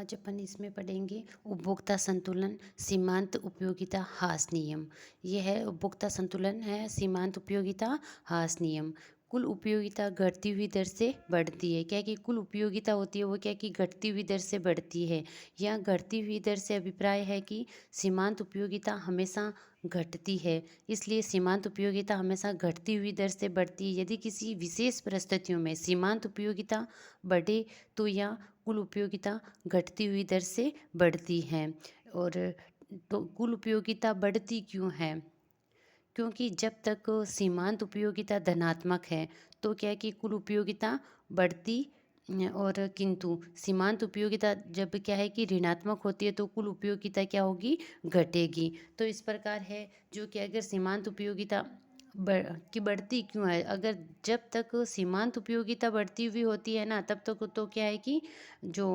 आज अपन इसमें पढ़ेंगे उपभोक्ता संतुलन सीमांत उपयोगिता हास नियम। यह है उपभोक्ता संतुलन है सीमांत उपयोगिता हास नियम। कुल उपयोगिता घटती हुई दर से बढ़ती है। क्या कि कुल उपयोगिता होती है वो क्या कि घटती हुई दर से बढ़ती है। यहाँ घटती हुई दर से अभिप्राय है कि सीमांत उपयोगिता हमेशा घटती है, इसलिए सीमांत उपयोगिता हमेशा घटती हुई दर से बढ़ती है। यदि किसी विशेष परिस्थितियों में सीमांत उपयोगिता बढ़े तो यह कुल उपयोगिता घटती हुई दर से बढ़ती है। और तो कुल उपयोगिता बढ़ती क्यों है? क्योंकि जब तक सीमांत उपयोगिता धनात्मक है तो क्या है कि कुल उपयोगिता बढ़ती और किंतु सीमांत उपयोगिता जब क्या है कि ऋणात्मक होती है तो कुल उपयोगिता क्या होगी? घटेगी। तो इस प्रकार है जो कि अगर सीमांत उपयोगिता बढ़ती क्यों है? अगर जब तक सीमांत उपयोगिता बढ़ती हुई होती है ना तब तक तो क्या है कि जो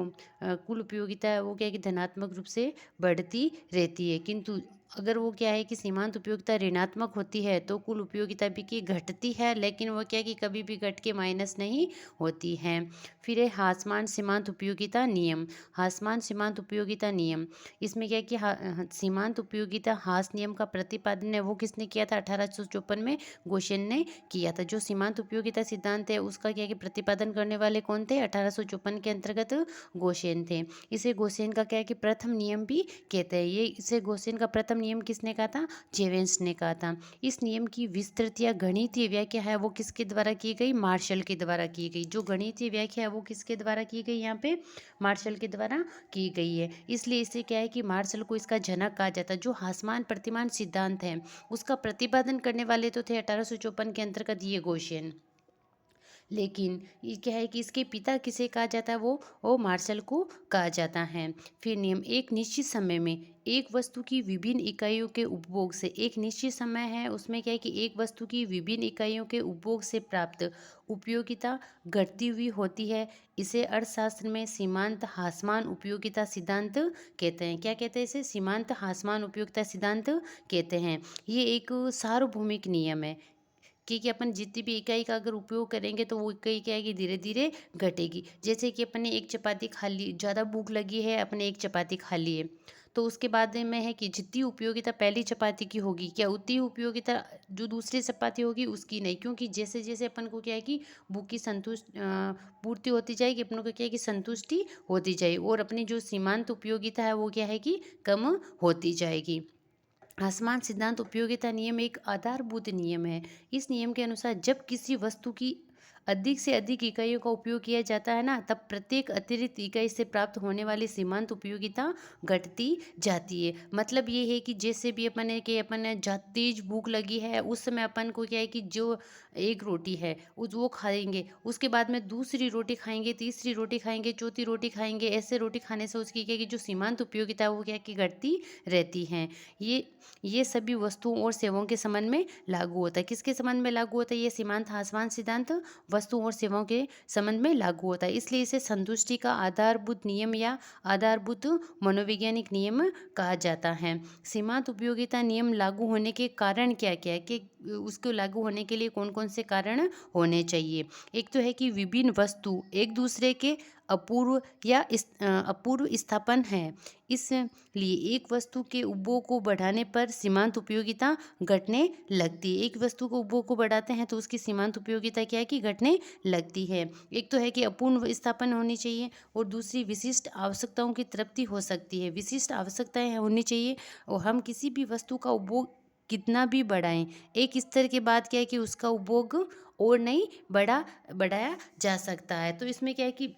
कुल उपयोगिता है वो क्या है कि धनात्मक रूप से बढ़ती रहती है, किंतु अगर वो क्या है कि सीमांत उपयोगिता ऋणात्मक होती है तो कुल उपयोगिता भी की घटती है, लेकिन वो क्या है कि कभी भी घट के माइनस नहीं होती है। फिर है ह्रासमान सीमांत उपयोगिता नियम। ह्रासमान सीमांत उपयोगिता नियम, इसमें क्या है कि सीमांत उपयोगिता ह्रास नियम का प्रतिपादन है वो किसने किया था? 1854 में गोसेन ने किया था। जो सीमांत उपयोगिता सिद्धांत है उसका क्या है कि प्रतिपादन करने वाले कौन थे? 1854 के अंतर्गत गोसेन थे। इसे गोसेन का क्या है कि प्रथम नियम भी कहते हैं। ये इसे गोसेन का प्रथम नियम किसने कहा था? जेवेंस ने कहा था। इस नियम की विस्तृत या गणितीय व्याख्या है वो किसके द्वारा की गई? मार्शल के द्वारा की गई। जो गणितीय व्याख्या है वो किसके द्वारा की गई? यहाँ पे मार्शल के द्वारा की गई है। इसलिए इसे क्या है कि मार्शल को इसका जनक कहा जाता है। जो ह्रासमान प्रतिमान सिद्धांत है उसका प्रतिपादन करने वाले तो थे 1854 के अंतर्गत ये गोसेन, लेकिन ये क्या है कि इसके पिता किसे कहा जाता है? वो मार्शल को कहा जाता है। फिर नियम, एक निश्चित समय में एक वस्तु की विभिन्न इकाइयों के उपभोग से, एक निश्चित समय है उसमें क्या है कि एक वस्तु की विभिन्न इकाइयों के उपभोग से प्राप्त उपयोगिता घटती हुई होती है। इसे अर्थशास्त्र में सीमांत ह्रासमान उपयोगिता सिद्धांत कहते हैं। क्या कहते हैं इसे? सीमांत ह्रासमान उपयोगिता सिद्धांत कहते हैं। ये एक सार्वभौमिक नियम है कि अपन जितनी भी इकाई का अगर उपयोग करेंगे तो वो इकाई क्या है कि धीरे धीरे घटेगी। जैसे कि अपन ने एक चपाती खा ली, ज़्यादा भूख लगी है, अपने एक चपाती खा ली है, तो उसके बाद में है कि जितनी उपयोगिता पहली चपाती की होगी क्या उतनी उपयोगिता जो दूसरी चपाती होगी उसकी नहीं, क्योंकि जैसे जैसे अपन को क्या है कि भूख की पूर्ति होती जाएगी, अपन को क्या है कि संतुष्टि होती जाएगी और अपनी जो सीमांत उपयोगिता है वो क्या है कि कम होती जाएगी। असमान सिद्धांत उपयोगिता नियम एक आधारभूत नियम है। इस नियम के अनुसार जब किसी वस्तु की अधिक से अधिक इकाइयों का उपयोग किया जाता है ना तब प्रत्येक अतिरिक्त इकाई से प्राप्त होने वाली सीमांत उपयोगिता घटती जाती है। मतलब ये है कि जैसे भी अपन है कि अपन ने तेज भूख लगी है उस समय अपन को क्या है कि जो एक रोटी है उस वो खाएंगे, उसके बाद में दूसरी रोटी खाएंगे, तीसरी रोटी खाएंगे, चौथी रोटी खाएंगे। ऐसे रोटी खाने से उसकी क्या है कि जो सीमांत उपयोगिता है वो क्या है कि घटती रहती है। ये ये सभी वस्तुओं और सेवाओं के संबंध में लागू होता है। किसके संबंध में लागू होता है? ये सीमांत ह्रासमान सिद्धांत वस्तुओं और सेवाओं के संबंध में लागू होता है। इसलिए इसे संतुष्टि का आधारभूत नियम या आधारभूत मनोवैज्ञानिक नियम कहा जाता है। सीमांत उपयोगिता नियम लागू होने के कारण क्या क्या है कि उसको लागू होने के लिए कौन कौन से कारण होने चाहिए? एक तो है कि विभिन्न वस्तु एक दूसरे के अपूर्व या अपूर्व स्थापन है, इसलिए एक वस्तु के उपभोग को बढ़ाने पर सीमांत उपयोगिता घटने लगती है। एक वस्तु को उपभोग को बढ़ाते हैं तो उसकी सीमांत उपयोगिता क्या है कि घटने लगती है। एक तो है कि अपूर्ण विस्थापन होनी चाहिए और दूसरी विशिष्ट आवश्यकताओं की तृप्ति हो सकती है। विशिष्ट आवश्यकताएं होनी चाहिए और हम किसी भी वस्तु का उपभोग कितना भी बढ़ाएं, एक स्तर के बाद क्या है कि उसका उपभोग और नहीं बढ़ाया जा सकता है। तो इसमें क्या है कि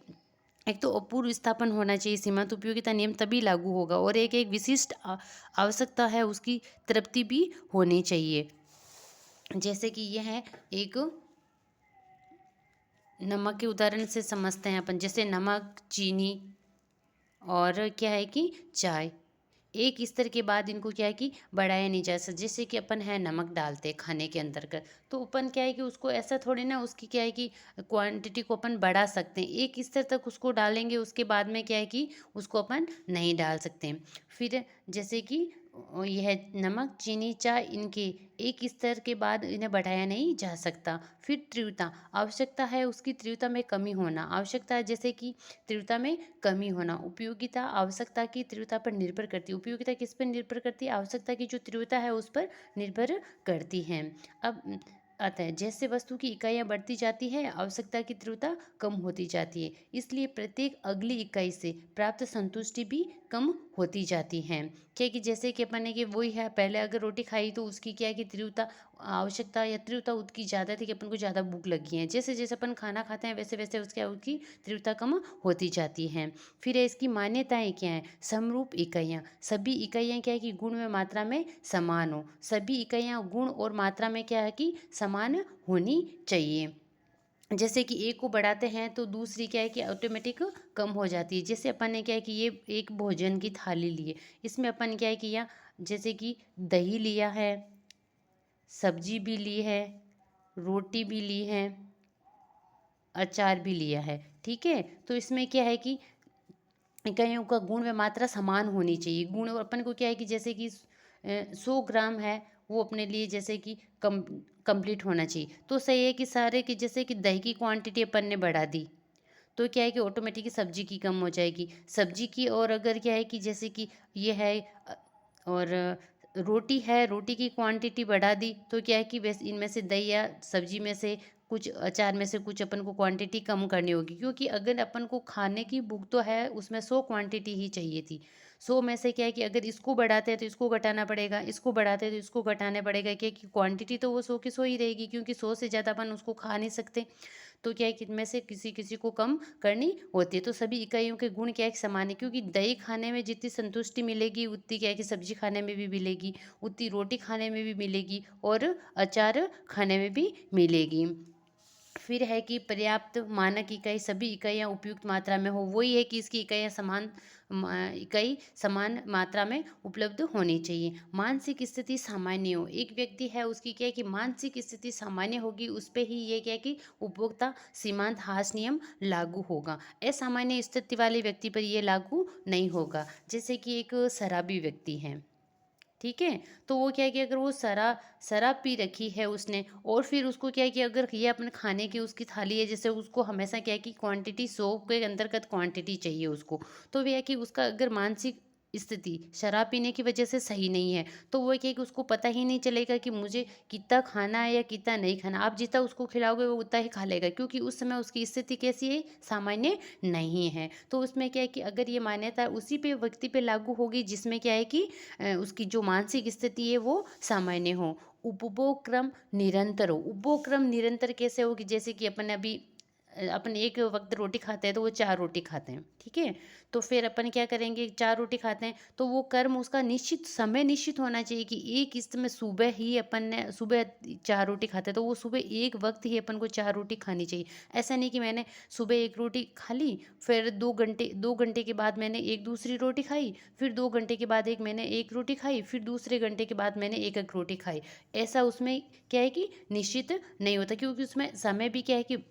एक तो अपूर्व स्थापन होना चाहिए, सीमांत उपयोगिता नियम तभी लागू होगा, और एक एक विशिष्ट आवश्यकता है उसकी तृप्ति भी होनी चाहिए। जैसे कि यह है एक नमक के उदाहरण से समझते हैं अपन। जैसे नमक, चीनी और क्या है कि चाय, एक स्तर के बाद इनको क्या है कि बढ़ाया नहीं जा सकता। जैसे कि अपन है नमक डालते खाने के अंतर्गत तो अपन क्या है कि उसको ऐसा थोड़ी ना उसकी क्या है कि क्वांटिटी को अपन बढ़ा सकते हैं। एक स्तर तक उसको डालेंगे उसके बाद में क्या है कि उसको अपन नहीं डाल सकते। फिर जैसे कि यह नमक, चीनी, चाय इनके एक स्तर के बाद इन्हें बढ़ाया नहीं जा सकता। फिर तीव्रता, आवश्यकता है उसकी तीव्रता में कमी होना। आवश्यकता है जैसे कि तीव्रता में कमी होना। उपयोगिता आवश्यकता की तीव्रता पर निर्भर करती है। उपयोगिता किस पर निर्भर करती है? आवश्यकता की जो तीव्रता है उस पर निर्भर करती है। अब आता है जैसे वस्तु की इकाइयाँ बढ़ती जाती है, आवश्यकता की तीव्रता कम होती जाती है। इसलिए प्रत्येक अगली इकाई से प्राप्त संतुष्टि भी कम होती जाती है। क्या है कि जैसे कि अपन ने कि वही है, पहले अगर रोटी खाई तो उसकी क्या है कि तीव्रता, आवश्यकता या तीव्रता उसकी ज़्यादा थी कि अपन को ज़्यादा भूख लगी है। जैसे जैसे अपन खाना खाते हैं वैसे वैसे उसकी तीव्रता कम होती जाती है। फिर है इसकी मान्यताएं क्या हैं? समरूप इकाइयाँ, सभी इकाइयाँ क्या है कि गुण व मात्रा में समान हो। सभी इकाइयाँ गुण और मात्रा में क्या है कि समान होनी चाहिए। जैसे कि एक को बढ़ाते हैं तो दूसरी क्या है कि ऑटोमेटिक कम हो जाती है। जैसे अपन ने क्या है कि ये एक भोजन की थाली ली है, इसमें अपन क्या है कि या जैसे कि दही लिया है, सब्जी भी ली है, रोटी भी ली है, अचार भी लिया है। ठीक है, तो इसमें क्या है कि इकाइयों का गुण व मात्रा समान होनी चाहिए। गुण और अपन को क्या है कि जैसे कि 100 ग्राम है, वो अपने लिए जैसे कि कम कंप्लीट होना चाहिए। तो सही है कि सारे की जैसे कि दही की क्वांटिटी अपन ने बढ़ा दी तो क्या है कि ऑटोमेटिक सब्जी की कम हो जाएगी। सब्जी की और अगर क्या है कि जैसे कि ये है और रोटी है, रोटी की क्वांटिटी बढ़ा दी तो क्या है कि वैसे इनमें से दही या सब्जी में से कुछ, अचार में से कुछ अपन को क्वांटिटी कम करनी होगी, क्योंकि अगर अपन को खाने की भूख तो है उसमें 100 क्वांटिटी ही चाहिए थी। 100 में से क्या है कि अगर इसको बढ़ाते हैं तो इसको घटाना पड़ेगा, इसको बढ़ाते हैं तो इसको घटाना पड़ेगा, क्या कि क्वांटिटी तो वो 100 की 100 ही रहेगी, क्योंकि 100 से ज़्यादा अपन उसको खा नहीं सकते। तो क्या है कि इनमें से किसी किसी को कम करनी होती है। तो सभी इकाइयों के गुण क्या है कि समान है, क्योंकि दही खाने में जितनी संतुष्टि मिलेगी उतनी क्या है कि सब्जी खाने में भी मिलेगी, उतनी रोटी खाने में भी मिलेगी और अचार खाने में भी मिलेगी। फिर है कि पर्याप्त मानक इकाई, सभी इकाइयाँ उपयुक्त मात्रा में हो। वही है कि इसकी इकाइयाँ इकाई समान मात्रा में उपलब्ध होनी चाहिए। मानसिक स्थिति सामान्य हो, एक व्यक्ति है उसकी क्या है कि मानसिक स्थिति सामान्य होगी, उस पे ही ये क्या है कि उपभोक्ता सीमांत हास नियम लागू होगा। असामान्य स्थिति वाले व्यक्ति पर ये लागू नहीं होगा। जैसे कि एक शराबी व्यक्ति है, ठीक है, तो वो क्या है कि अगर वो शराब पी रखी है उसने, और फिर उसको क्या है कि अगर ये अपने खाने की उसकी थाली है, जैसे उसको हमेशा क्या है कि क्वांटिटी 100 के अंतर्गत क्वांटिटी चाहिए उसको, तो वह है कि उसका अगर मानसिक स्थिति शराब पीने की वजह से सही नहीं है, तो वो क्या है कि उसको पता ही नहीं चलेगा कि मुझे कितना खाना है या कितना नहीं खाना। आप जितना उसको खिलाओगे वो उतना ही खा लेगा, क्योंकि उस समय उसकी स्थिति कैसी है, सामान्य नहीं है। तो उसमें क्या है कि अगर ये मान्यता उसी पे व्यक्ति पे लागू होगी जिसमें क्या है कि उसकी जो मानसिक स्थिति है वो सामान्य हो। उपभोग क्रम निरंतर हो। उपभोग क्रम निरंतर कैसे होगी? जैसे कि अपन अभी अपन एक वक्त रोटी खाते हैं तो वो 4 रोटी खाते हैं, ठीक है, तो फिर अपन क्या करेंगे, 4 रोटी खाते हैं तो वो कर्म उसका निश्चित समय निश्चित होना चाहिए कि एक किस्त में सुबह ही अपन ने सुबह 4 रोटी खाते हैं तो वो सुबह एक वक्त ही अपन को 4 रोटी खानी चाहिए। ऐसा नहीं कि मैंने सुबह एक रोटी खा ली, फिर 2 घंटे के बाद मैंने एक दूसरी रोटी खाई, फिर 2 घंटे के बाद एक मैंने एक रोटी खाई, फिर दूसरे घंटे के बाद मैंने एक रोटी खाई। ऐसा उसमें क्या है कि निश्चित नहीं होता, क्योंकि उसमें समय भी क्या है कि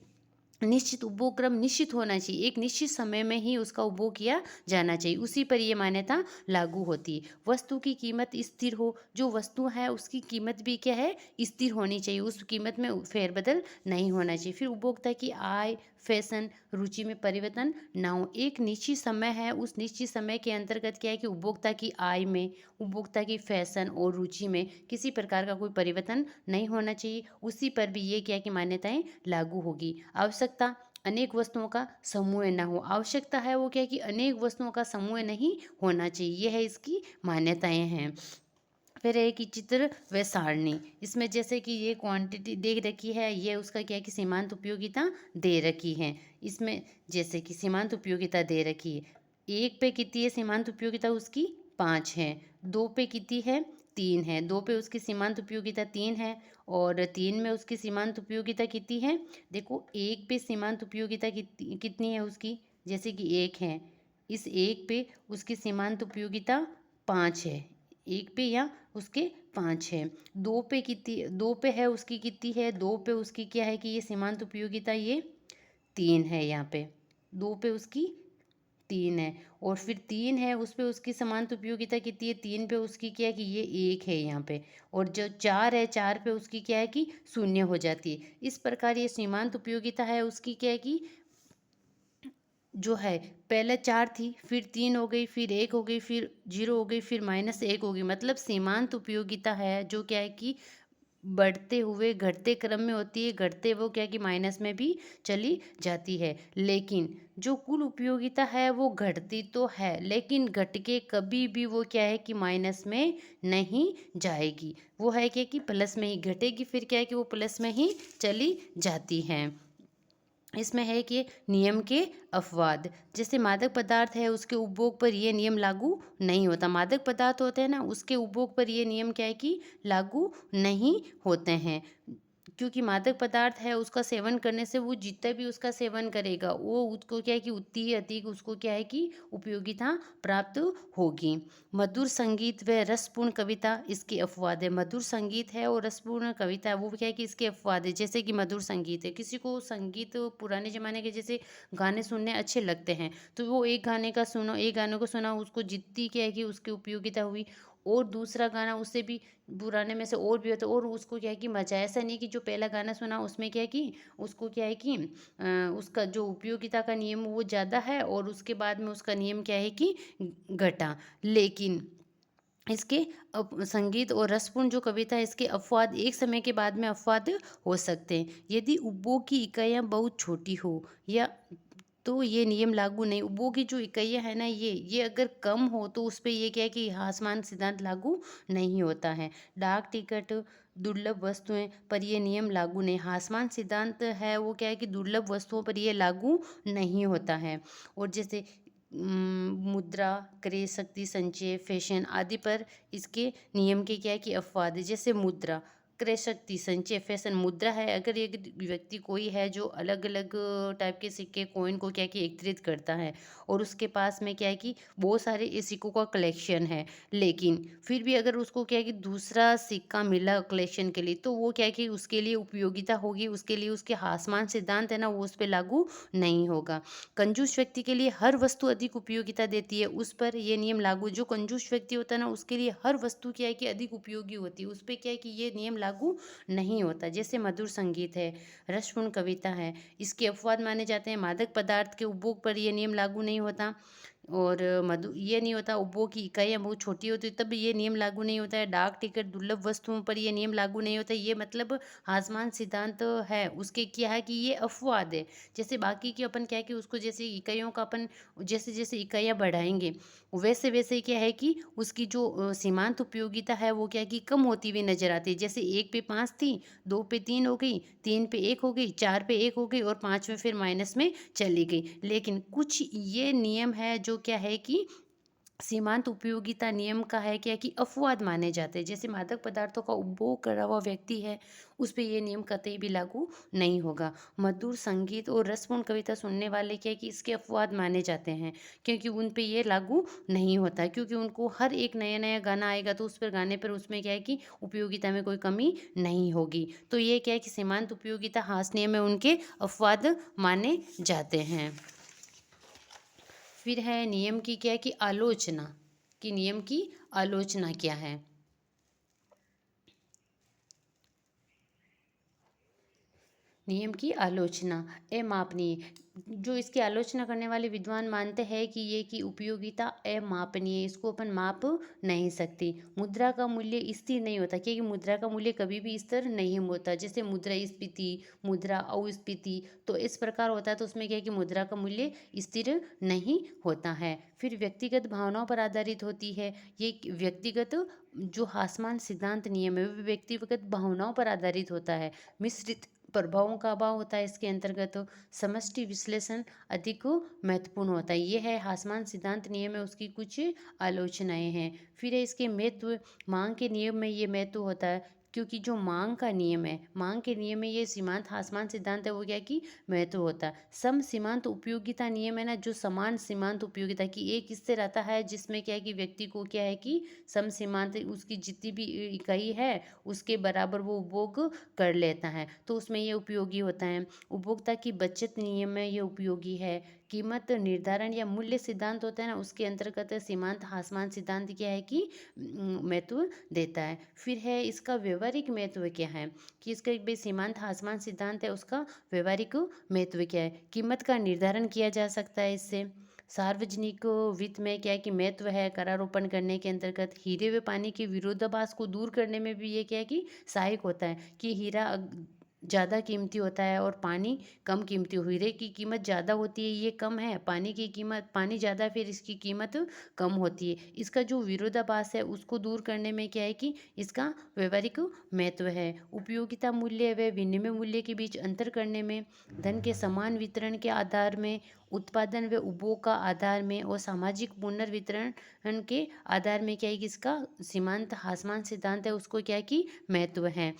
निश्चित उपभोग क्रम निश्चित होना चाहिए, एक निश्चित समय में ही उसका उपभोग किया जाना चाहिए, उसी पर ये मान्यता लागू होती है। वस्तु की कीमत स्थिर हो, जो वस्तु है उसकी कीमत भी क्या है, स्थिर होनी चाहिए, उस कीमत में फेरबदल नहीं होना चाहिए। फिर उपभोक्ता की आय, फैशन, रुचि में परिवर्तन ना हो। एक निश्चित समय है, उस निश्चित समय के अंतर्गत क्या है कि उपभोक्ता की आय में, उपभोक्ता की फैशन और रुचि में किसी प्रकार का कोई परिवर्तन नहीं होना चाहिए, उसी पर भी ये क्या है कि मान्यताएं लागू होगी। आवश्यकता, अनेक वस्तुओं का समूह ना हो। आवश्यकता है वो क्या है कि अनेक वस्तुओं का समूह नहीं होना चाहिए, यह है इसकी मान्यताएं हैं। फिर है कि चित्र व सारणी, इसमें जैसे कि ये क्वांटिटी दे रखी है, ये उसका क्या है कि सीमांत उपयोगिता दे रखी है। इसमें जैसे कि सीमांत उपयोगिता दे रखी है, एक पे कितनी है सीमांत उपयोगिता उसकी, 5 है। दो पे कितनी है, 3 है। दो पे उसकी सीमांत उपयोगिता 3 है, और 3 में उसकी सीमांत उपयोगिता कितनी है, देखो एक पे सीमांत उपयोगिता कितनी कितनी है उसकी, जैसे कि एक है, इस एक पे उसकी सीमांत उपयोगिता 5 है, एक पे या उसके 5 है। दो पे कितनी, दो पे है उसकी कितनी है, दो पे उसकी क्या है कि ये सीमांत उपयोगिता ये 3 है यहाँ पे, दो पे उसकी 3 है, और फिर 3 है उस पे उसकी समांत उपयोगिता कितनी है, 3 पे उसकी क्या है कि ये 1 है यहाँ पे, और जो 4 है 4 पे उसकी क्या है कि 0 हो जाती है। इस प्रकार ये सीमांत उपयोगिता है उसकी क्या है कि जो है पहले 4 थी, फिर 3 हो गई, फिर 1 हो गई, फिर 0 हो गई, फिर -1 हो गई। मतलब सीमांत उपयोगिता है जो क्या है कि बढ़ते हुए घटते क्रम में होती है, घटते वो क्या है कि माइनस में भी चली जाती है। लेकिन जो कुल उपयोगिता है वो घटती तो है, लेकिन घट के कभी भी वो क्या है कि माइनस में नहीं जाएगी। वो है क्या कि प्लस में ही घटेगी, फिर क्या है कि वो प्लस में ही चली जाती है। इसमें है कि नियम के अपवाद, जैसे मादक पदार्थ है उसके उपभोग पर ये नियम लागू नहीं होता। मादक पदार्थ होते हैं ना, उसके उपभोग पर ये नियम क्या है कि लागू नहीं होते हैं, क्योंकि मादक पदार्थ है उसका सेवन करने से वो जितना भी उसका सेवन करेगा वो उसको क्या है कि उतनी ही अधिक उसको क्या है कि उपयोगिता प्राप्त होगी। मधुर संगीत व रसपूर्ण कविता इसके अपवाद है। मधुर संगीत है और रसपूर्ण कविता है वो क्या है कि इसके अपवाद है। जैसे कि मधुर संगीत है, किसी को संगीत पुराने ज़माने के जैसे गाने सुनने अच्छे लगते हैं, तो वो एक गाने का सुनो, एक गाने को सुना, उसको जितनी क्या है कि उसकी उपयोगिता हुई, और दूसरा गाना उससे भी पुराने में से और भी होता है, और उसको क्या है कि मज़ा ऐसा नहीं कि जो पहला गाना सुना उसमें क्या है कि उसको क्या है कि उसका जो उपयोगिता का नियम वो ज़्यादा है, और उसके बाद में उसका नियम क्या है कि घटा। लेकिन इसके संगीत और रसपूर्ण जो कविता है इसके अपवाद एक समय के बाद में अपवाद हो सकते हैं। यदि उपभोग की इकाइयाँ बहुत छोटी हो या तो ये नियम लागू नहीं। उपभोग की जो इकाइयाँ है ना, ये अगर कम हो तो उस पे ये क्या है कि आसमान सिद्धांत लागू नहीं होता है। डाक टिकट, दुर्लभ वस्तुएं पर ये नियम लागू नहीं। आसमान सिद्धांत है वो क्या है कि दुर्लभ वस्तुओं पर ये लागू नहीं होता है। और जैसे मुद्रा, क्रय शक्ति, संचय, फैशन आदि पर इसके नियम के क्या है कि अपवाद है। जैसे मुद्रा, क्रय शक्ति, संचय, फैशन। मुद्रा है, अगर एक व्यक्ति कोई है जो अलग अलग टाइप के सिक्के कॉइन को क्या है कि एकत्रित करता है, और उसके पास में क्या है कि बहुत सारे इस सिक्कों का कलेक्शन है, लेकिन फिर भी अगर उसको क्या है कि दूसरा सिक्का मिला कलेक्शन के लिए, तो वो क्या है कि उसके लिए उपयोगिता होगी, उसके लिए उसके आसमान सिद्धांत है ना वो उस पर लागू नहीं होगा। कंजूस व्यक्ति के लिए हर वस्तु अधिक उपयोगिता देती है, उस पर ये नियम लागू। जो कंजूस व्यक्ति होता है ना उसके लिए हर वस्तु क्या है कि अधिक उपयोगी होती है, उस पर क्या है कि ये नियम लागू नहीं होता। जैसे मधुर संगीत है, रसपूर्ण कविता है, इसके अपवाद माने जाते हैं। मादक पदार्थ के उपभोग पर ये नियम लागू नहीं होता, और मधु ये नहीं होता। उपभोग की इकाइयाँ बहुत छोटी होती है तब ये नियम लागू नहीं होता है। डाक टिकट, दुर्लभ वस्तुओं पर ये नियम लागू नहीं होता। ये मतलब आसमान सिद्धांत है उसके क्या है कि ये अपवाद है। जैसे बाकी की अपन क्या है कि उसको जैसे इकाइयों का अपन जैसे जैसे इकाइयाँ बढ़ाएंगे, वैसे वैसे क्या है कि उसकी जो सीमांत उपयोगिता है वो क्या है कि कम होती हुई नजर आती है। जैसे 1 पे 5 थी, 2 पे 3 हो गई, 3 पे 1 हो गई, 4 पे 1 हो गई, और 5 में फिर माइनस में चली गई। लेकिन कुछ ये नियम है जो क्या है कि सीमांत उपयोगिता नियम का है क्या कि अपवाद माने जाते हैं। जैसे मादक पदार्थों का उपभोग कर रहा हुआ व्यक्ति है, उस पे ये नियम कतई भी लागू नहीं होगा। मधुर संगीत और रसपूर्ण कविता सुनने वाले क्या है कि इसके अपवाद माने जाते हैं, क्योंकि उन पे ये लागू नहीं होता है, क्योंकि उनको हर एक नया नया गाना आएगा तो उस पर गाने पर उसमें क्या है कि उपयोगिता में कोई कमी नहीं होगी। तो ये क्या है कि सीमांत उपयोगिता हास नियम में उनके अपवाद माने जाते हैं। फिर है नियम की क्या है कि आलोचना, कि नियम की आलोचना क्या है। नियम की आलोचना अमापनीय, जो इसकी आलोचना करने वाले विद्वान मानते हैं कि ये की उपयोगिता अमापनीय, इसको अपन माप नहीं सकती। मुद्रा का मूल्य स्थिर नहीं होता, क्योंकि मुद्रा का मूल्य कभी भी स्थिर नहीं होता। जैसे मुद्रास्फीति, मुद्रा अस्फीति, तो इस प्रकार होता है, तो उसमें क्या है कि मुद्रा का मूल्य स्थिर नहीं होता है। फिर व्यक्तिगत भावनाओं पर आधारित होती है। ये व्यक्तिगत जो आसमान सिद्धांत नियम है वो व्यक्तिगत भावनाओं पर आधारित होता है। मिश्रित प्रभावों का अभाव होता है इसके अंतर्गत। समष्टि विश्लेषण अधिक महत्वपूर्ण होता है। ये है आसमान सिद्धांत नियम है, उसकी कुछ आलोचनाएं हैं। फिर है इसके महत्व, मांग के नियम में ये महत्व होता है, क्योंकि जो मांग का नियम है, मांग के नियम में ये सीमांत आसमान सिद्धांत है वो क्या कि महत्व होता है। सम सीमांत उपयोगिता नियम है ना, जो समान सीमांत उपयोगिता की एक इससे रहता है, जिसमें क्या है कि व्यक्ति को क्या है कि सम सीमांत उसकी जितनी भी इकाई है उसके बराबर वो उपभोग कर लेता है, तो उसमें ये उपयोगी होता है। उपभोक्ता की बचत नियम में ये उपयोगी है, कीमत निर्धारण या मूल्य सिद्धांत होता है ना, उसके अंतर्गत सीमांत ह्रासमान सिद्धांत क्या है कि महत्व देता है। फिर है इसका व्यवहारिक महत्व क्या है, कि इसका एक भाई सीमांत ह्रासमान सिद्धांत है, उसका व्यवहारिक महत्व क्या है। कीमत का निर्धारण किया जा सकता है इससे। सार्वजनिक वित्त में क्या है कि महत्व है, करारोपण करने के अंतर्गत हीरे व पानी के विरोधाभास को दूर करने में भी ये क्या है कि सहायक होता है, कि हीरा ज़्यादा कीमती होता है और पानी कम कीमती हो। हीरे की कीमत ज़्यादा होती है, ये कम है, पानी की कीमत, पानी ज़्यादा है, फिर इसकी कीमत कम होती है। इसका जो विरोधाभास है उसको दूर करने में क्या है कि इसका व्यवहारिक महत्व है। उपयोगिता मूल्य व विनिमय मूल्य के बीच अंतर करने में, धन के समान वितरण के आधार में, उत्पादन व उपभोग का आधार में और सामाजिक पुनर्वितरण के आधार में क्या है कि इसका सीमांत ह्रासमान सिद्धांत है, उसको क्या है कि महत्व है।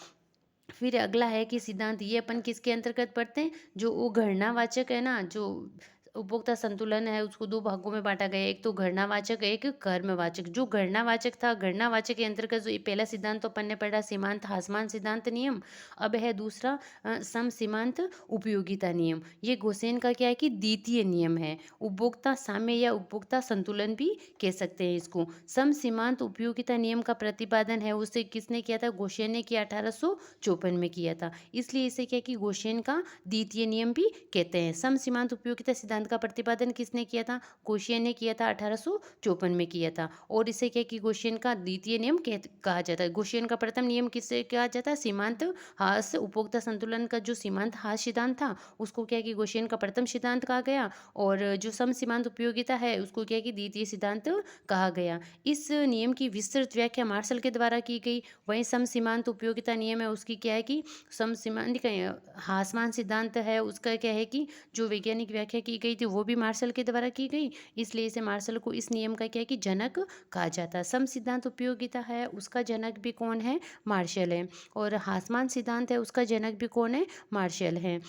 फिर अगला है कि सिद्धांत, ये अपन किसके अंतर्गत पढ़ते हैं, जो वो घटनावाचक है ना, जो उपभोक्ता संतुलन है उसको दो भागों में बांटा गया है, एक तो घटनावाचक, एक कर्मवाचक। जो घटनावाचक था, घटनावाचक के अंतर्गत जो ये पहला सिद्धांत तो अपन ने पढ़ा सीमांत ह्रासमान सिद्धांत नियम। अब है दूसरा सम सीमांत उपयोगिता नियम। ये गोसेन का क्या है कि द्वितीय नियम है। उपभोक्ता साम्य या उपभोक्ता संतुलन भी कह सकते हैं इसको। सम सीमांत उपयोगिता नियम का प्रतिपादन है उसे किसने किया था, गोसेन ने किया, 1854 में किया था। इसलिए इसे क्या कि गोसेन का द्वितीय नियम भी कहते हैं। सम सीमांत उपयोगिता सिद्धांत का प्रतिपादन किसने किया था, गोसेन ने किया था, 1854 में किया था। और इसे क्या कि गोसेन का द्वितीय नियम कहा जाता है। गोसेन का प्रथम नियम किससे कहा जाता है, सीमांत ह्रास उपभोक्ता संतुलन का जो सीमांत ह्रास सिद्धांत था उसको क्या कि गोसेन का प्रथम सिद्धांत कहा गया, और जो सम सीमांत उपयोगिता है उसको क्या कि द्वितीय सिद्धांत कहा गया। इस नियम की विस्तृत व्याख्या मार्शल के द्वारा की गई। वहीं सम सीमांत उपयोगिता नियम है उसकी क्या है कि सम सीमांत ह्रासमान सिद्धांत है उसका क्या है कि जो वैज्ञानिक व्याख्या की गई थी वो भी मार्शल के द्वारा की गई, इसलिए इसे मार्शल को इस नियम का क्या है कि जनक कहा जाता है। सम सिद्धांत उपयोगिता है उसका जनक भी कौन है, मार्शल है, और ह्रासमान सिद्धांत है उसका जनक भी कौन है, मार्शल है।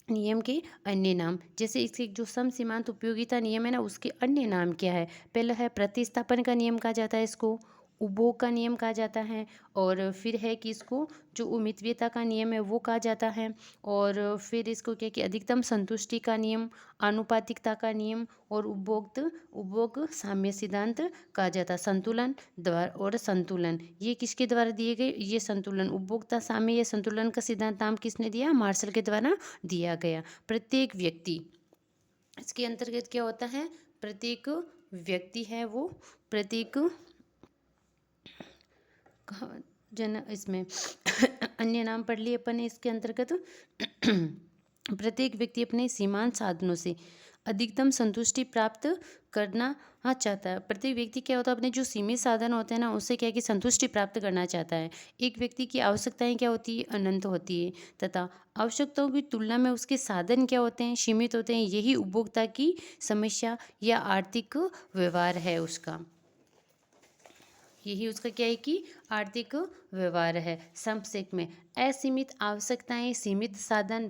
नियम के अन्य नाम, जैसे इसके जो सम सीमांत उपयोगिता नियम है ना, उसके अन्य नाम क्या है। पहला है प्रतिस्थापन का नियम कहा जाता है इसको, उपभोग का नियम कहा जाता है, और फिर है कि इसको जो उमितव्यता का नियम है वो कहा जाता है, और फिर इसको क्या कि अधिकतम संतुष्टि का नियम, आनुपातिकता का नियम, और उपभोग साम्य सिद्धांत कहा जाता है। संतुलन द्वारा, और संतुलन ये किसके द्वारा दिए गए, ये संतुलन उपभोक्ता साम्य या संतुलन का सिद्धांत नाम किसने दिया, मार्शल के द्वारा दिया गया। प्रत्येक व्यक्ति, इसके अंतर्गत क्या होता है, प्रत्येक व्यक्ति है वो, प्रत्येक जन इसमें अन्य नाम पढ़ लिए अपन ने इसके अंतर्गत। प्रत्येक व्यक्ति अपने सीमांत साधनों से अधिकतम संतुष्टि प्राप्त करना चाहता है। प्रत्येक व्यक्ति क्या होता है, अपने जो सीमित साधन होते हैं ना उससे क्या है कि संतुष्टि प्राप्त करना चाहता है। एक व्यक्ति की आवश्यकताएं क्या होती है, अनंत होती है, तथा आवश्यकताओं की तुलना में उसके साधन क्या होते हैं, सीमित होते हैं। यही उपभोक्ता की समस्या या आर्थिक व्यवहार है उसका, यही उसका क्या है कि आर्थिक व्यवहार है। संक्षेप में, असीमित आवश्यकताएं, सीमित साधन,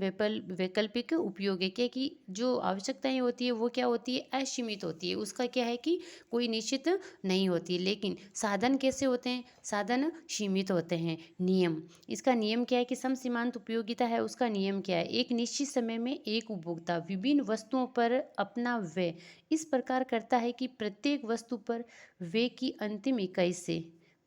वैकल्पिक उपयोग है। क्या कि जो आवश्यकताएं होती है वो क्या होती है, असीमित होती है, उसका क्या है कि कोई निश्चित नहीं होती है। लेकिन साधन कैसे होते हैं, साधन सीमित होते हैं। नियम, इसका नियम क्या है कि सम सीमांत उपयोगिता है उसका नियम क्या है, एक निश्चित समय में एक उपभोक्ता विभिन्न वस्तुओं पर अपना व्यय इस प्रकार करता है कि प्रत्येक वस्तु पर व्यय की अंतिम इकाई से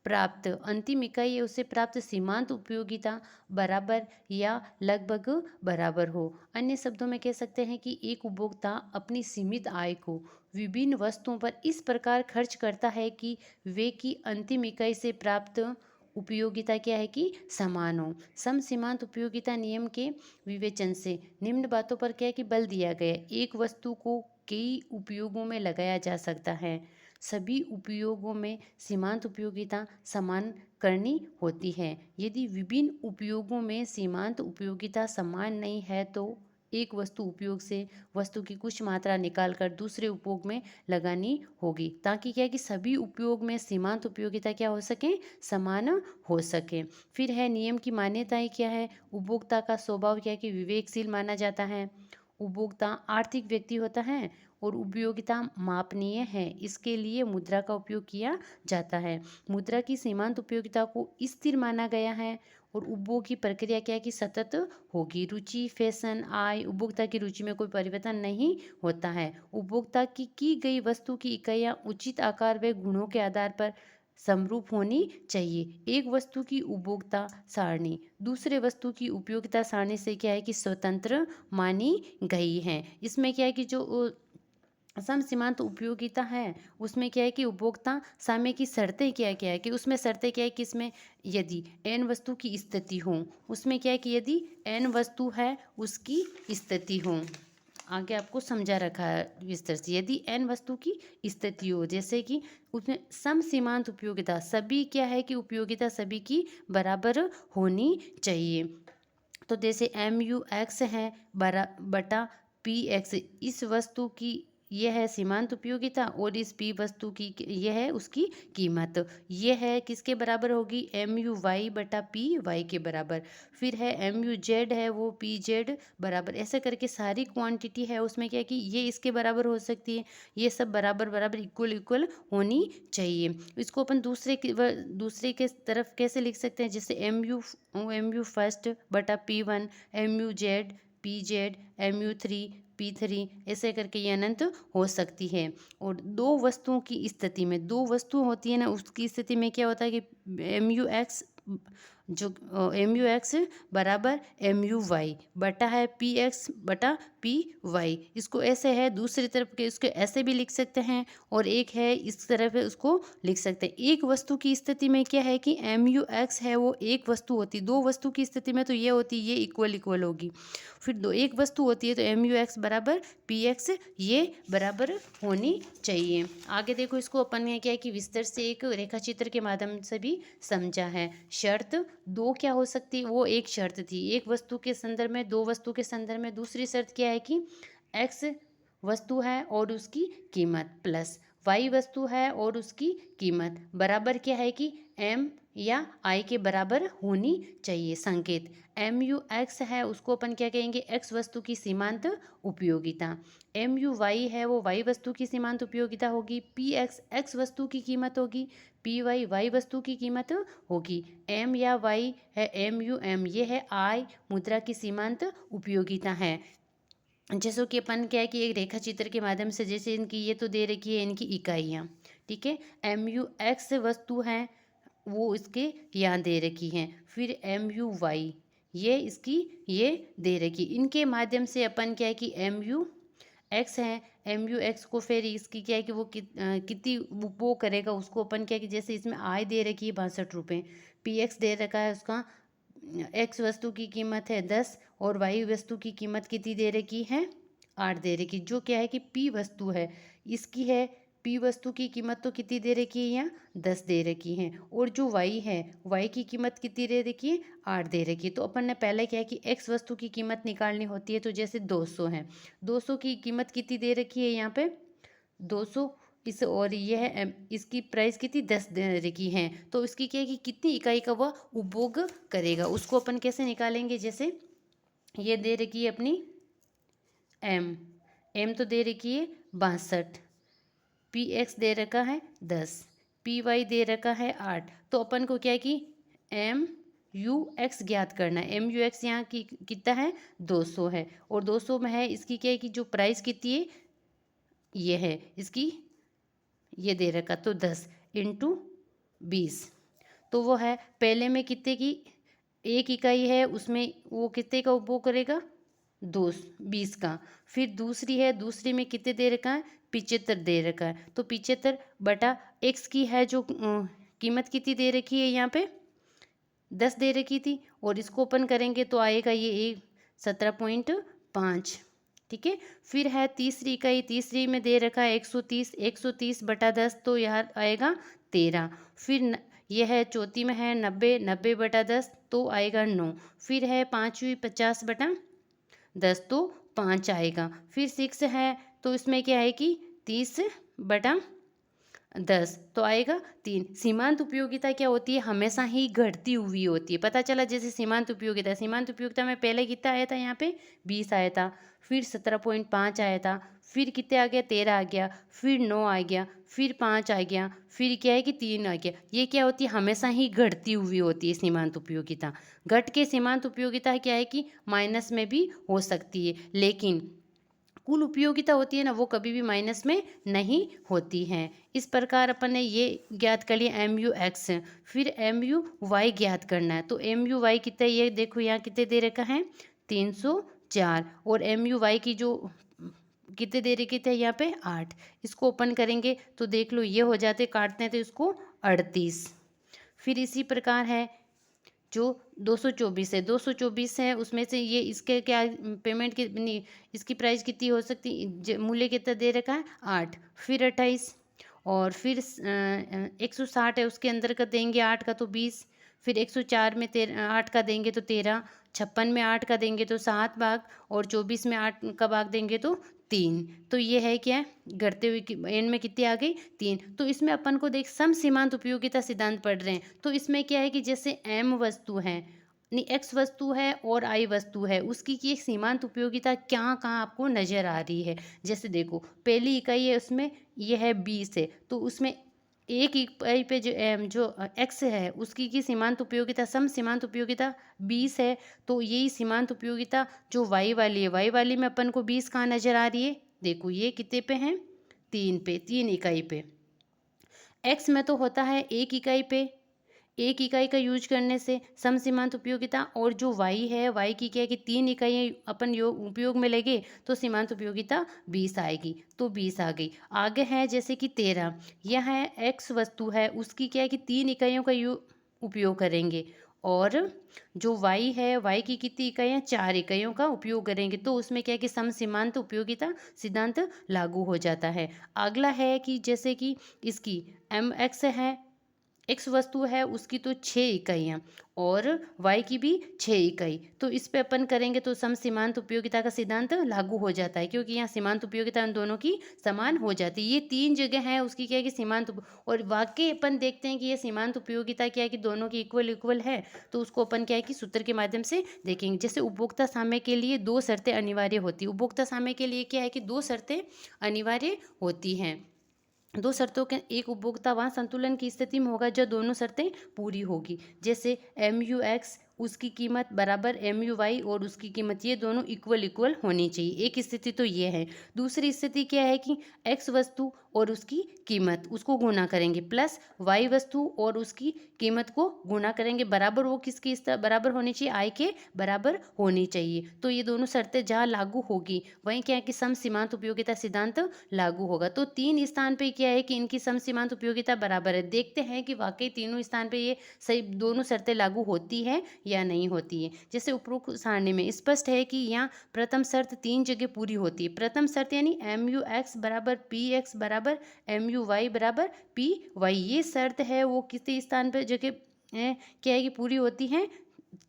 प्राप्त, अंतिम इकाई है उससे प्राप्त सीमांत उपयोगिता बराबर या लगभग बराबर हो। अन्य शब्दों में कह सकते हैं कि एक उपभोक्ता अपनी सीमित आय को विभिन्न वस्तुओं पर इस प्रकार खर्च करता है कि वे की अंतिम इकाई से प्राप्त उपयोगिता क्या है कि समान हो। सम सीमांत उपयोगिता नियम के विवेचन से निम्न बातों पर क्या है कि बल दिया गया है। एक वस्तु को कई उपयोगों में लगाया जा सकता है, सभी उपयोगों में सीमांत उपयोगिता समान करनी होती है। यदि विभिन्न उपयोगों में सीमांत उपयोगिता समान नहीं है तो एक वस्तु उपयोग से वस्तु की कुछ मात्रा निकालकर दूसरे उपयोग में लगानी होगी, ताकि क्या है कि सभी उपयोग में सीमांत उपयोगिता क्या हो सके, समान हो सके। फिर है नियम की मान्यताएं क्या है, उपभोक्ता का स्वभाव क्या है कि विवेकशील माना जाता है, उपभोक्ता आर्थिक व्यक्ति होता है और उपयोगिता मापनीय है। इसके लिए मुद्रा का उपयोग किया जाता है। मुद्रा की सीमांत उपयोगिता को स्थिर माना गया है और उपभोग की प्रक्रिया क्या है कि सतत होगी। रुचि, फैशन, आय, उपभोक्ता की रुचि में कोई परिवर्तन नहीं होता है। उपभोक्ता की गई वस्तु की इकाइयाँ उचित आकार व गुणों के आधार पर समरूप होनी चाहिए। एक वस्तु की उपभोक्ता सारणी दूसरे वस्तु की उपयोगिता सारणी से क्या है कि स्वतंत्र मानी गई है। इसमें क्या है कि जो समसीमांत उपयोगिता है उसमें क्या है कि उपभोक्ता साम्य की शर्तें क्या क्या है कि उसमें शर्तें क्या है कि इसमें यदि n वस्तु की स्थिति हो, उसमें क्या है कि यदि n वस्तु है उसकी स्थिति हो। आगे आपको समझा रखा है विस्तार से। यदि n वस्तु की स्थिति हो, जैसे कि उसमें समसीमांत उपयोगिता सभी क्या है कि उपयोगिता सभी की बराबर होनी चाहिए। तो जैसे MUX है बटा PX, इस वस्तु की यह है सीमांत उपयोगिता और इस P वस्तु की यह है उसकी कीमत। यह है किसके बराबर होगी? MUY बटा PY के बराबर। फिर है MUZ है वो PZ बराबर। ऐसे करके सारी क्वांटिटी है उसमें क्या है कि ये इसके बराबर हो सकती है। ये सब बराबर बराबर इक्वल इक्वल होनी चाहिए। इसको अपन दूसरे के तरफ कैसे लिख सकते हैं? जैसे MU फर्स्ट बटा P1, MUZ PZ, MU3 P3, ऐसे करके ये अनंत हो सकती है। और दो वस्तुओं की स्थिति में, दो वस्तु होती है ना, उसकी स्थिति में क्या होता है कि MUX जो MUX बराबर MUY बटा है PX बटा PY। इसको ऐसे है, दूसरी तरफ के इसको ऐसे भी लिख सकते हैं और एक है इस तरफ है उसको लिख सकते हैं। एक वस्तु की स्थिति में क्या है कि MUX है वो एक वस्तु होती, दो वस्तु की स्थिति में तो ये होती, ये इक्वल इक्वल होगी। फिर दो एक वस्तु होती है तो MUX बराबर PX ये बराबर होनी चाहिए। आगे देखो, इसको अपन ने क्या है कि विस्तार से एक रेखा चित्र के माध्यम से भी समझा है। शर्त दो क्या हो सकती है? वो एक शर्त थी, एक वस्तु के संदर्भ में, दो वस्तु के संदर्भ में। दूसरी शर्त क्या है कि X वस्तु है और उसकी कीमत प्लस Y वस्तु है और उसकी कीमत बराबर क्या है कि M या I के बराबर होनी चाहिए। संकेत MUX है उसको अपन क्या कहेंगे? X वस्तु की सीमांत उपयोगिता। MUY है वो Y वस्तु की सीमांत उपयोगिता होगी। PX X वस्तु की कीमत होगी। PY Y वस्तु की कीमत होगी। M या Y है MUM, ये है I मुद्रा की सीमांत उपयोगिता है। जैसे कि अपन क्या है कि एक रेखा चित्र के माध्यम से, जैसे इनकी ये तो दे रखी है इनकी इकाइयाँ, ठीक है। MUX वस्तु है वो इसके यहाँ दे रखी हैं। फिर MUY ये इसकी ये दे रखी, इनके माध्यम से अपन क्या है कि MUX है, MUX को फिर इसकी क्या है कि वो कितनी वो करेगा उसको अपन क्या है कि जैसे इसमें आय दे रखी है 62 रुपये, PX दे रखा है उसका X वस्तु की कीमत है 10 और Y वस्तु की कीमत कितनी दे रखी है? 8 दे रखी। जो क्या है कि P वस्तु है इसकी है, P वस्तु की कीमत तो कितनी दे रखी है यहाँ? 10 दे रखी है। और जो Y है, Y की कीमत कितनी दे रखी है? 8 दे रखी है। तो अपन ने पहले क्या है कि X वस्तु की कीमत निकालनी होती है, तो जैसे 200 है, 200 की कीमत कितनी दे रखी है यहाँ पे? 200 इस, और ये है इसकी प्राइस कितनी 10 दे रखी है। तो इसकी क्या है कि कितनी इकाई का वह उपभोग करेगा उसको अपन कैसे निकालेंगे? जैसे ये दे रखी है अपनी M तो दे रखी है 62, PX दे रखा है 10, PY दे रखा है 8। तो अपन को क्या है कि MUX ज्ञात करना है। MUX यहाँ की कितना है? 200 है और 200 में है इसकी क्या है कि जो प्राइस कितनी है ये है इसकी, ये दे रखा तो 10 इंटू 20, तो वो है पहले में कितने की एक इकाई है उसमें वो कितने का उपभोग करेगा? 20 का। फिर दूसरी है, दूसरी में कितने दे रखा है? 75 दे रखा है। तो 75 बटा X की है जो कीमत कितनी दे रखी है यहाँ पे? 10 दे रखी थी और इसको ओपन करेंगे तो आएगा ये 17.5, ठीक है। फिर है तीसरी इकाई, तीसरी में दे रखा है 130, 130 बटा 10 तो यहाँ आएगा 13। फिर यह है चौथी में है 90, 90 बटा 10 तो आएगा 9। फिर है पाँचवीं 50 बटा 10 तो 5 आएगा। फिर 6 है तो इसमें क्या है कि 30 बटा 10 तो आएगा 3। सीमांत उपयोगिता क्या होती है? हमेशा ही घटती हुई होती है। पता चला जैसे सीमांत उपयोगिता में पहले कितना आया था यहाँ पे 20 आया था, फिर 17.5 आया था, फिर कितने आ गया 13 आ गया, फिर 9 आ गया, फिर 5 आ गया, फिर क्या है कि 3 आ गया। ये क्या होती है? हमेशा ही घटती हुई होती है सीमांत उपयोगिता। घट के सीमांत उपयोगिता क्या है कि माइनस में भी हो सकती है, लेकिन कुल उपयोगिता होती है ना वो कभी भी माइनस में नहीं होती हैं। इस प्रकार अपन ने ये ज्ञात कर लिया एम यू एक्स। फिर एम यू वाई ज्ञात करना है, तो एम यू वाई कितना, ये देखो यहाँ कितने दे रखा है 304, और एम यू वाई की जो कितने दे रखे थे यहाँ पे 8। इसको ओपन करेंगे तो देख लो ये हो जाते, काटते हैं तो इसको 38। फिर इसी प्रकार है जो 224 है, 224 है उसमें से ये इसके क्या पेमेंट कितनी, इसकी प्राइस कितनी हो सकती, मूल्य कितना दे रखा है 8। फिर 28, और फिर 160 है उसके अंदर का देंगे 8 का तो 20। फिर 104 में 8 का देंगे तो 13, 56 में 8 का देंगे तो 7 भाग, और 24 में 8 का भाग देंगे तो 3। तो ये है क्या, घटते हुए एंड में कितनी आ गई 3। तो इसमें अपन को देख सम सीमांत उपयोगिता सिद्धांत पढ़ रहे हैं, तो इसमें क्या है कि जैसे एम वस्तु है, नहीं एक्स वस्तु है और आई वस्तु है, उसकी की एक सीमांत उपयोगिता क्या कहाँ आपको नजर आ रही है। जैसे देखो पहली इकाई है उसमें यह है 20 है, तो उसमें एक इकाई पे जो एक्स है उसकी की सीमांत उपयोगिता सम सीमांत उपयोगिता 20 है। तो यही सीमांत उपयोगिता जो वाई वाली है, वाई वाली में अपन को 20 कहाँ नजर आ रही है, देखो ये कितने पे है 3 पे, 3 इकाई पे। एक्स में तो होता है 1 इकाई पे, 1 इकाई का यूज करने से सम सीमांत उपयोगिता, और जो वाई है वाई की क्या है कि 3 इकाइयाँ अपन उपयोग में लेंगे तो सीमांत उपयोगिता 20 आएगी, तो 20 आ गई। आगे है जैसे कि 13, यह है एक्स वस्तु है उसकी क्या है कि 3 इकाइयों का उपयोग करेंगे, और जो वाई है वाई की कितनी इकाइयाँ 4 इकाइयों का उपयोग करेंगे, तो उसमें क्या है कि सम सीमांत उपयोगिता सिद्धांत लागू हो जाता है। अगला है कि जैसे कि इसकी एम एक्स है, एक्स वस्तु है उसकी तो 6 इकाइयाँ, और वाई की भी 6 इकाई, तो इस पे अपन करेंगे तो सम सीमांत उपयोगिता का सिद्धांत लागू हो जाता है, क्योंकि यहाँ सीमांत उपयोगिता उन दोनों की समान हो जाती है। ये 3 जगह है उसकी क्या है कि और वाकई अपन देखते हैं कि ये सीमांत उपयोगिता क्या है कि दोनों की इक्वल इक्वल है, तो उसको अपन क्या है कि सूत्र के माध्यम से देखेंगे। जैसे उपभोक्ता साम्य के लिए 2 शर्तें अनिवार्य होती है, उपभोक्ता साम्य के लिए क्या है कि 2 शर्तें अनिवार्य होती हैं। 2 शर्तों के एक उपभोक्ता वहाँ संतुलन की स्थिति में होगा जब दोनों शर्तें पूरी होगी। जैसे एम यू एक्स उसकी कीमत बराबर एम यू वाई और उसकी कीमत, ये दोनों इक्वल इक्वल होनी चाहिए। एक स्थिति तो ये है। दूसरी स्थिति क्या है कि एक्स वस्तु और उसकी कीमत उसको गुणा करेंगे प्लस वाई वस्तु और उसकी कीमत को गुणा करेंगे, बराबर वो किसकी बराबर होनी चाहिए, आई के बराबर होनी चाहिए। तो ये दोनों शर्तें जहाँ लागू होगी वहीं क्या है कि सम सीमांत उपयोगिता सिद्धांत लागू होगा। तो 3 स्थान पे क्या है कि इनकी सम सीमांत उपयोगिता बराबर है। देखते हैं कि वाकई तीनों स्थान पे ये सही दोनों शर्तें लागू होती है या नहीं होती है। जैसे उपरोक्त सारणी में स्पष्ट है कि यहाँ प्रथम शर्त 3 जगह पूरी होती है। प्रथम शर्त यानी एम यू एक्स बराबर पी एक्स बराबर एम यू वाई बराबर पी वाई, ये शर्त है वो किसी स्थान पर जगह क्या है कि पूरी होती है,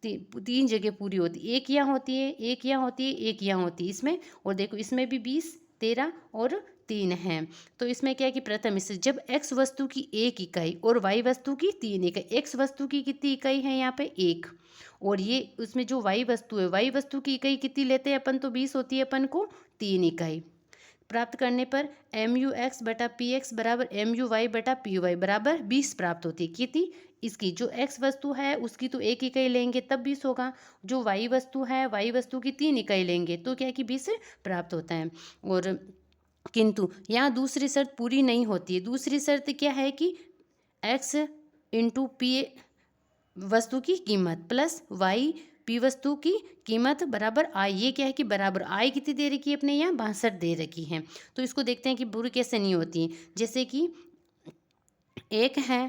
3 जगह पूरी होती है। एक यहाँ होती है, एक यहाँ होती है, एक यहाँ होती है इसमें, और देखो इसमें भी 20, 13 और 3 हैं। तो इसमें क्या है कि प्रथम स्थिति जब x वस्तु की 1 इकाई और y वस्तु की 3 इकाई, x वस्तु की कितनी इकाई है यहाँ पे 1, और ये उसमें जो y वस्तु है y वस्तु की इकाई कितनी लेते हैं अपन, तो 20 होती है अपन को 3 इकाई प्राप्त करने पर एम यू एक्स बटा पी एक्स बराबर एम यू वाई बटा पी वाई बराबर 20 प्राप्त होती है। कितनी, इसकी जो x वस्तु है उसकी तो 1 इकाई लेंगे तब 20 होगा, जो y वस्तु है y वस्तु की 3 इकाई लेंगे तो क्या है कि 20 प्राप्त होता है। और किंतु यहाँ दूसरी शर्त पूरी नहीं होती है। दूसरी शर्त क्या है कि x इंटू पी वस्तु की कीमत प्लस वाई पी वस्तु की कीमत बराबर आई, ये क्या है कि बराबर आई कितनी दे रखी है अपने यहाँ 62 दे रखी है। तो इसको देखते हैं कि पूरी कैसे नहीं होती है। जैसे कि एक है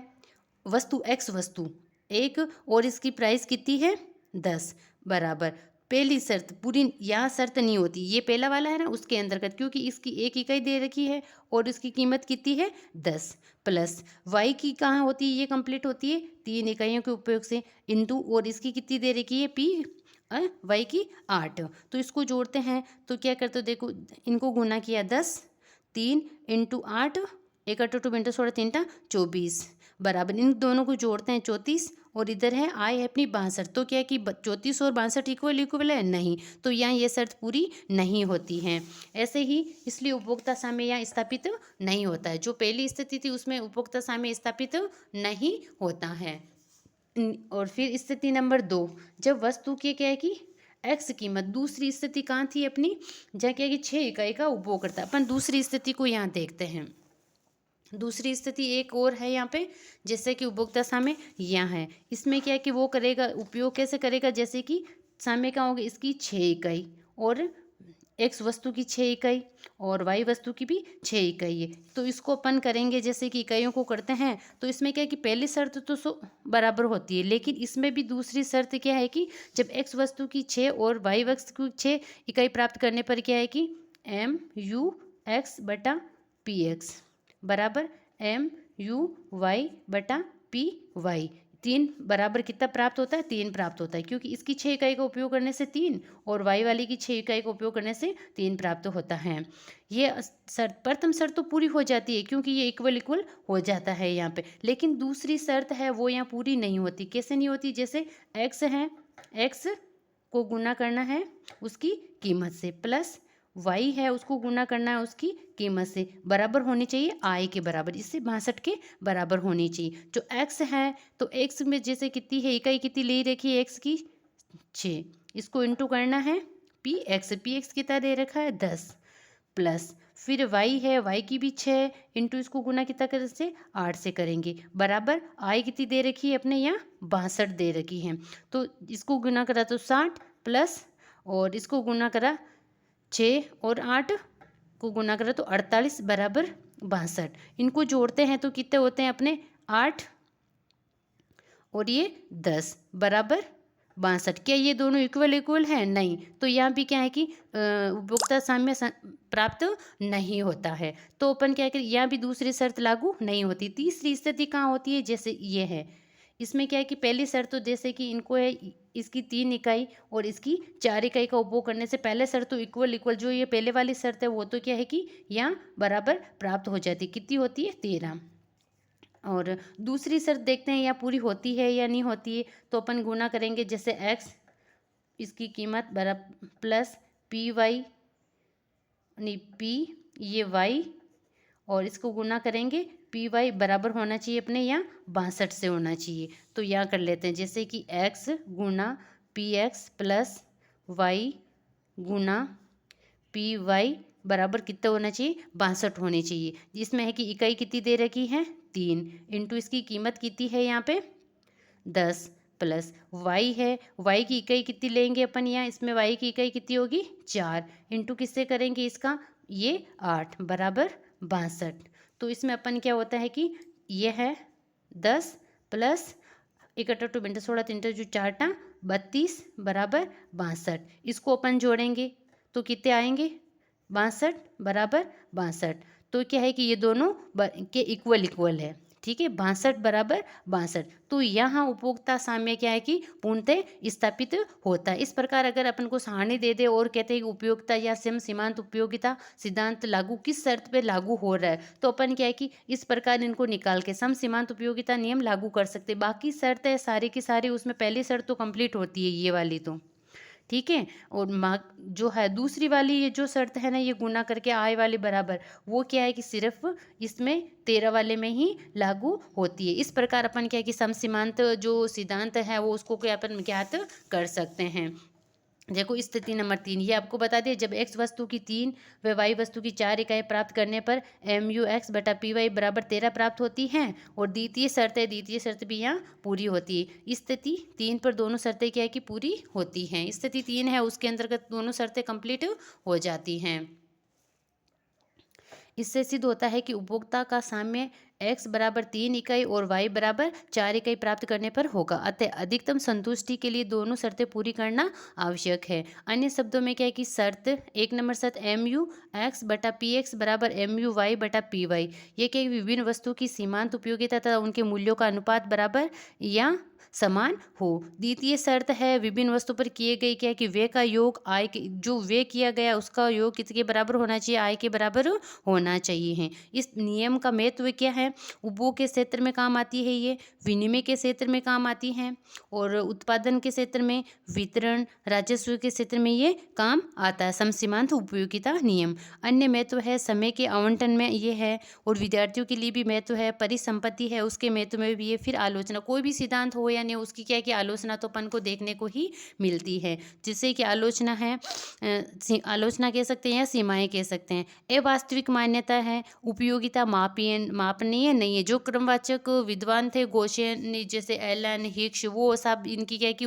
वस्तु एक्स वस्तु एक और इसकी प्राइस कितनी है 10 बराबर, पहली शर्त पूरी यहाँ शर्त नहीं होती, ये पहला वाला है ना उसके अंतर्गत, क्योंकि इसकी 1 इकाई दे रखी है और उसकी कीमत कितनी है 10 प्लस वाई की कहाँ होती है, ये कंप्लीट होती है 3 इकाइयों के उपयोग से इंटू और इसकी कितनी दे रखी है पी वाई की 8। तो इसको जोड़ते हैं तो क्या करते हो, देखो इनको गुना किया 10, 3 इंटू 8 एक अट्ठो टू बिंटो 16 3 टा 24 बराबर, इन दोनों को जोड़ते हैं 34 और इधर है आय है अपनी 62। तो क्या है कि 34 और 62 इक्वल इक्वल है नहीं, तो यहाँ ये शर्त पूरी नहीं होती है। ऐसे ही इसलिए उपभोक्ता साम्य यहाँ स्थापित नहीं होता है। जो पहली स्थिति थी उसमें उपभोक्ता साम्य स्थापित नहीं होता है। और फिर स्थिति नंबर 2, जब वस्तु की क्या है कि एक्स कीमत, दूसरी स्थिति कहाँ थी अपनी, जहाँ क्या है कि 6 इकाई का उपभोग करता है। अपन दूसरी स्थिति को यहाँ देखते हैं। दूसरी स्थिति एक और है यहाँ पे, जैसे कि उपभोक्ता साम्य यहाँ है। इसमें क्या है कि वो करेगा, उपयोग कैसे करेगा, जैसे कि साम्य का होगा इसकी 6 इकाई और एक्स वस्तु की 6 इकाई और वाई वस्तु की भी 6 इकाई है। तो इसको अपन करेंगे जैसे कि इकाइयों को करते हैं। तो इसमें क्या है कि पहली शर्त तो बराबर होती है, लेकिन इसमें भी दूसरी शर्त क्या है कि जब एक्स वस्तु की 6 और वाई वस्तु की 6 इकाई प्राप्त करने पर क्या है कि एम यू एक्स बटा पी एक्स बराबर एम यू वाई बटा पी वाई, 3 बराबर कितना प्राप्त होता है, 3 प्राप्त होता है, क्योंकि इसकी 6 इकाई का उपयोग करने से 3 और वाई वाली की 6 इकाई का उपयोग करने से 3 प्राप्त होता है। ये शर्त, प्रथम शर्त तो पूरी हो जाती है क्योंकि ये इक्वल इक्वल हो जाता है यहाँ पे, लेकिन दूसरी शर्त है वो यहाँ पूरी नहीं होती। कैसे नहीं होती, जैसे एक्स है, एक्स को गुना करना है उसकी कीमत से, प्लस वाई है उसको गुना करना है उसकी कीमत से, बराबर होनी चाहिए आय के बराबर, इससे 62 के बराबर होनी चाहिए। जो एक्स है तो एक्स में जैसे कितनी है, इकाई कितनी ले रखी है एक्स की 6, इसको इंटू करना है पी एक्स कितना दे रखा है 10, प्लस फिर वाई है, वाई की भी 6 इंटू इसको गुना कितना कर से 8 से करेंगे, बराबर आय कितनी दे रखी है अपने यहाँ 62 दे रखी है। तो इसको गुना करा तो 60 प्लस और इसको गुना करा 6 और 8 को गुना करा तो 48 बराबर 62। इनको जोड़ते हैं तो कितने होते हैं अपने 8 और ये 10 बराबर 62। क्या ये दोनों इक्वल इक्वल है, नहीं, तो यहाँ भी क्या है कि उपभोक्ता साम्य प्राप्त नहीं होता है। तो अपन क्या करें, यहाँ भी दूसरी शर्त लागू नहीं होती। तीसरी स्थिति कहाँ होती है, जैसे ये है, इसमें क्या है कि पहली शर्त तो जैसे कि इनको है इसकी 3 इकाई और इसकी 4 इकाई का उपभोग करने से पहले शर्त तो इक्वल इक्वल, जो ये पहले वाली शर्त है वो तो क्या है कि यहाँ बराबर प्राप्त हो जाती है। कितनी होती है 13। और दूसरी शर्त देखते हैं यहाँ पूरी होती है या नहीं होती है। तो अपन गुना करेंगे, जैसे एक्स इसकी कीमत बराबर प्लस पी वाई, नहीं पी ये वाई और इसको गुना करेंगे पी वाई बराबर होना चाहिए अपने यहाँ 62 से होना चाहिए। तो यहाँ कर लेते हैं, जैसे कि एक्स गुना पी एक्स प्लस वाई गुना पी वाई बराबर कितना होना चाहिए 62 होनी चाहिए। जिसमें है कि इकाई कितनी दे रखी है 3 इंटू इसकी कीमत कितनी है यहाँ पे 10 प्लस वाई है, वाई की इकाई कितनी लेंगे अपन यहाँ, इसमें वाई की इकाई कितनी होगी 4 इंटू किससे करेंगे इसका ये 8 बराबर 62। तो इसमें अपन क्या होता है कि ये है 10 प्लस 1 अट्ठा टू बिंटो 16 3 जो 4 टा 32 बराबर 62। इसको अपन जोड़ेंगे तो कितने आएंगे 62 बराबर 62। तो क्या है कि ये दोनों के इक्वल इक्वल है, ठीक है, 62 बराबर 62। तो यहाँ उपभोक्ता साम्य क्या है कि पूर्णतः स्थापित होता है। इस प्रकार अगर अपन को सारणी दे दे और कहते हैं कि उपयोगिता या सम सीमांत उपयोगिता सिद्धांत लागू किस शर्त पे लागू हो रहा है, तो अपन क्या है कि इस प्रकार इनको निकाल के सम सीमांत उपयोगिता नियम लागू कर सकते। बाकी शर्त है सारी की सारी, उसमें पहली शर्त तो कंप्लीट होती है ये वाली तो, ठीक है। और जो है दूसरी वाली ये जो शर्त है ना, ये गुना करके आय वाले बराबर, वो क्या है कि सिर्फ इसमें 13 वाले में ही लागू होती है। इस प्रकार अपन क्या है कि समसीमांत जो सिद्धांत है वो उसको क्या अपन ज्ञात कर सकते हैं। देखो स्थिति नंबर 3, ये आपको बता दें, जब एक्स वस्तु की 3 व वाई वस्तु की 4 इकाई प्राप्त करने पर एम यू एक्स बटा पी वाई बराबर 13 प्राप्त होती हैं। और द्वितीय शर्त भी यहाँ पूरी होती है। स्थिति 3 पर दोनों शर्तें क्या है कि पूरी होती हैं। स्थिति 3 है उसके अंतर्गत दोनों शर्तें कंप्लीट हो जाती हैं। इससे सिद्ध होता है कि उपभोक्ता का साम्य x बराबर 3 इकाई और y बराबर 4 इकाई प्राप्त करने पर होगा। अतः अधिकतम संतुष्टि के लिए दोनों शर्तें पूरी करना आवश्यक है। अन्य शब्दों में क्या है कि शर्त, 1 नंबर शर्त mu x बटा पी एक्स बराबर mu y बटा पी वाई, ये क्या है, विभिन्न वस्तुओं की सीमांत उपयोगिता तथा उनके मूल्यों का अनुपात बराबर या समान हो। द्वितीय शर्त है विभिन्न वस्तु पर किए गए क्या है कि व्यय का योग आय के, जो व्यय किया गया उसका योग किसके बराबर होना चाहिए, आय के बराबर होना चाहिए है। इस नियम का महत्व क्या है, उपभोग के क्षेत्र में काम आती है ये, विनिमय के क्षेत्र में काम आती है और उत्पादन के क्षेत्र में, वितरण, राजस्व के क्षेत्र में ये काम आता है। समसीमांत उपयोगिता नियम। अन्य महत्व है समय के आवंटन में ये है और विद्यार्थियों के लिए भी महत्व है, परिसंपत्ति है उसके महत्व में भी ये, फिर आलोचना, कोई भी सिद्धांत हो या नहीं उसकी क्या है कि आलोचना तो अपन को देखने को ही मिलती है, जिससे कि आलोचना है, आलोचना कह सकते हैं या सीमाएं कह सकते हैं। अवास्तविक मान्यता है, उपयोगिता मापनीय नहीं है। जो क्रमवाचक विद्वान थे गोशेन जैसे एलन हिक्स, वो सब इनकी क्या है कि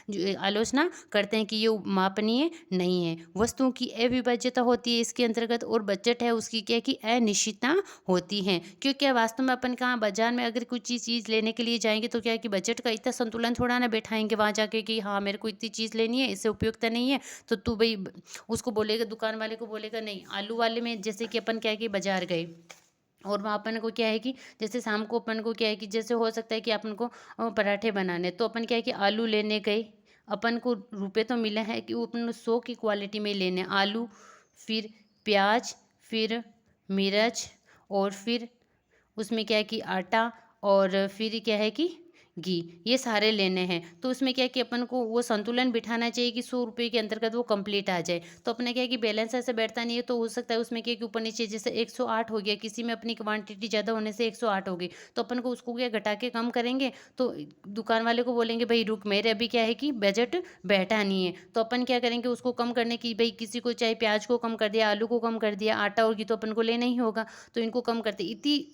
जो आलोचना करते हैं कि ये मापनीय नहीं है। वस्तुओं की अविभाज्यता होती है इसके अंतर्गत और बजट है उसकी क्या है कि अनिश्चितता होती है, क्योंकि वास्तव में अपन कहाँ बाजार में अगर कुछ चीज़ लेने के लिए जाएंगे तो क्या है कि बजट का इतना संतुलन थोड़ा ना बैठाएंगे वहाँ जाके कि हाँ मेरे को इतनी चीज़ लेनी है, इससे उपयुक्त नहीं है तो तू भाई, उसको बोलेगा, दुकान वाले को बोलेगा नहीं। आलू वाले में जैसे कि अपन क्या है कि बाजार गए और वहाँ अपन को क्या है कि जैसे शाम को अपन को क्या है कि जैसे हो सकता है कि अपन को पराठे बनाने, तो अपन क्या है कि आलू लेने गए, अपन को रुपए तो मिले हैं कि वो अपन 100 की क्वालिटी में लेने आलू, फिर प्याज, फिर मिर्च और फिर उसमें क्या है कि आटा और फिर क्या है कि घी, ये सारे लेने हैं। तो उसमें क्या है कि अपन को वो संतुलन बिठाना चाहिए कि 100 रुपये के अंतर्गत वो कंप्लीट आ जाए। तो अपने क्या है कि बैलेंस ऐसे बैठता नहीं है, तो हो सकता है उसमें क्या है कि ऊपर नीचे जैसे 108 हो गया, किसी में अपनी क्वांटिटी ज़्यादा होने से 108 हो गई, तो अपन को उसको क्या घटा के कम करेंगे, तो दुकान वाले को बोलेंगे भाई रुक, मेरे अभी क्या है कि बजट बैठा नहीं है, तो अपन क्या करेंगे उसको कम करने की, भाई किसी को चाहे प्याज को कम कर दिया, आलू को कम कर दिया, आटा और घी तो अपन को लेना ही होगा, तो इनको कम करते इतनी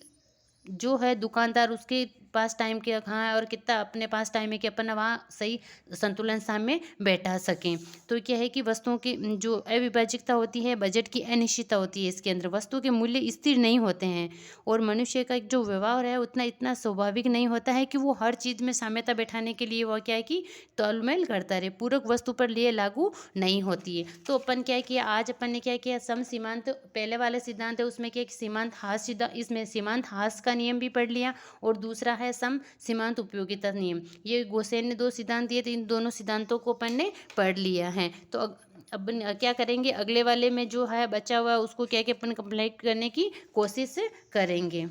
जो है दुकानदार उसके पास टाइम के कहाँ है और कितना अपने पास टाइम है कि अपन वहाँ सही संतुलन सामने बैठा सकें। तो क्या है कि वस्तुओं की जो अविभाज्यता होती है, बजट की अनिश्चितता होती है, इसके अंदर वस्तु के मूल्य स्थिर नहीं होते हैं और मनुष्य का जो व्यवहार है उतना इतना स्वाभाविक नहीं होता है कि वो हर चीज़ में साम्यता बैठाने के लिए वो क्या है कि तालमेल करता रहे, पूरक वस्तु पर लिए लागू नहीं होती है। तो अपन क्या किया, आज अपन ने क्या किया, सम सीमांत पहले वाले सिद्धांत है उसमें क्या सीमांत हास सिद्धांत, इसमें सीमांत हास का नियम भी पढ़ लिया और दूसरा है सम सीमांत उपयोगिता नियम। ये गोसेन ने 2 सिद्धांत दिए, तो इन दोनों सिद्धांतों को अपन ने पढ़ लिया है। तो अब क्या करेंगे, अगले वाले में जो है बचा हुआ उसको क्या कि अपन कंप्लीट करने की कोशिश करेंगे।